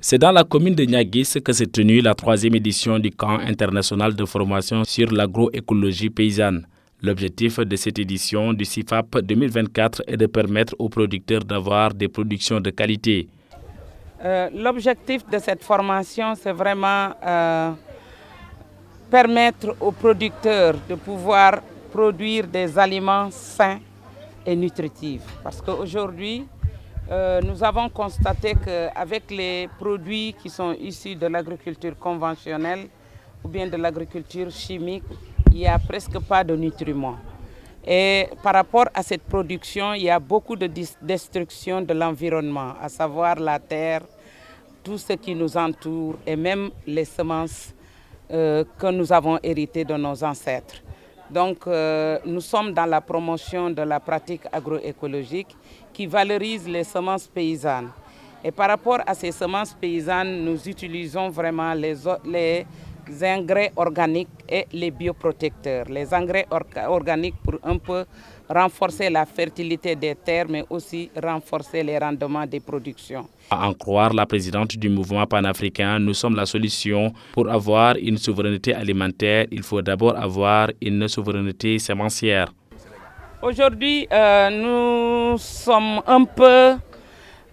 C'est dans la commune de Niaguis que s'est tenue la 3e édition du camp international de formation sur l'agroécologie paysanne. L'objectif de cette édition du CIFAP 2024 est de permettre aux producteurs d'avoir des productions de qualité. L'objectif de cette formation, c'est vraiment permettre aux producteurs de pouvoir produire des aliments sains et nutritifs. Parce qu'aujourd'hui, nous avons constaté qu'avec les produits qui sont issus de l'agriculture conventionnelle ou bien de l'agriculture chimique, il n'y a presque pas de nutriments. Et par rapport à cette production, il y a beaucoup de destruction de l'environnement, à savoir la terre, tout ce qui nous entoure et même les semences que nous avons héritées de nos ancêtres. Donc nous sommes dans la promotion de la pratique agroécologique qui valorise les semences paysannes. Et par rapport à ces semences paysannes, nous utilisons vraiment les engrais organiques et les bioprotecteurs. Les engrais organiques pour un peu renforcer la fertilité des terres, mais aussi renforcer les rendements des productions. À en croire la présidente du mouvement panafricain, nous sommes la solution. Pour avoir une souveraineté alimentaire, il faut d'abord avoir une souveraineté sémencière. Aujourd'hui, nous sommes un peu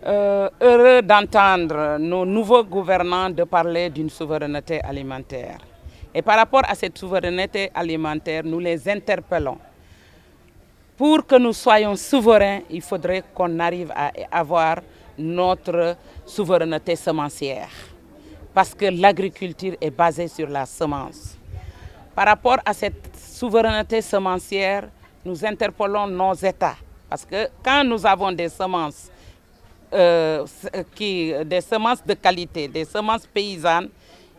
heureux d'entendre nos nouveaux gouvernants de parler d'une souveraineté alimentaire. Et par rapport à cette souveraineté alimentaire, nous les interpellons. Pour que nous soyons souverains, il faudrait qu'on arrive à avoir notre souveraineté semencière. Parce que l'agriculture est basée sur la semence. Par rapport à cette souveraineté semencière, nous interpellons nos États. Parce que quand nous avons des semences, des semences de qualité, des semences paysannes,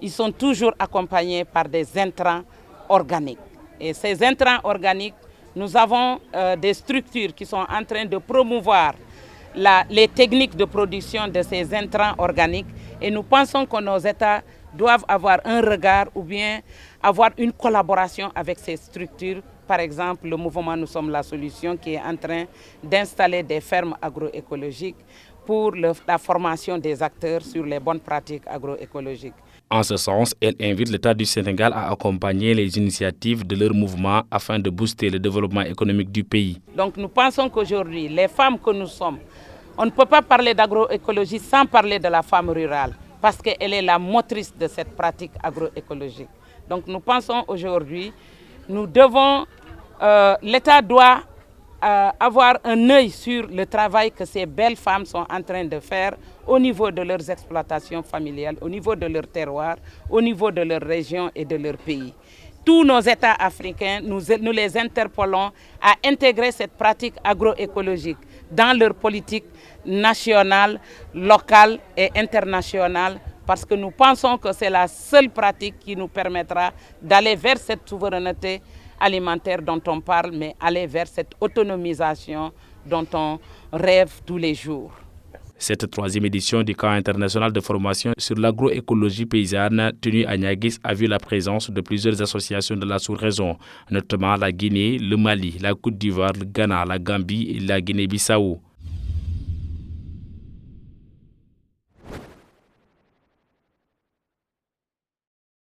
ils sont toujours accompagnés par des intrants organiques. Et ces intrants organiques, nous avons des structures qui sont en train de promouvoir les techniques de production de ces intrants organiques et nous pensons que nos États doivent avoir un regard ou bien avoir une collaboration avec ces structures. Par exemple, le mouvement Nous sommes la solution qui est en train d'installer des fermes agroécologiques pour la formation des acteurs sur les bonnes pratiques agroécologiques. En ce sens, elle invite l'État du Sénégal à accompagner les initiatives de leur mouvement afin de booster le développement économique du pays. Donc nous pensons qu'aujourd'hui, les femmes que nous sommes, on ne peut pas parler d'agroécologie sans parler de la femme rurale, parce qu'elle est la motrice de cette pratique agroécologique. Donc nous pensons aujourd'hui, l'État doit avoir un œil sur le travail que ces belles femmes sont en train de faire au niveau de leurs exploitations familiales, au niveau de leur terroir, au niveau de leur région et de leur pays. Tous nos États africains, nous les interpellons à intégrer cette pratique agroécologique dans leur politique nationale, locale et internationale, parce que nous pensons que c'est la seule pratique qui nous permettra d'aller vers cette souveraineté alimentaire dont on parle, mais aller vers cette autonomisation dont on rêve tous les jours. Cette 3e édition du camp international de formation sur l'agroécologie paysanne tenue à Niaguis a vu la présence de plusieurs associations de la sous-région, notamment la Guinée, le Mali, la Côte d'Ivoire, le Ghana, la Gambie et la Guinée-Bissau.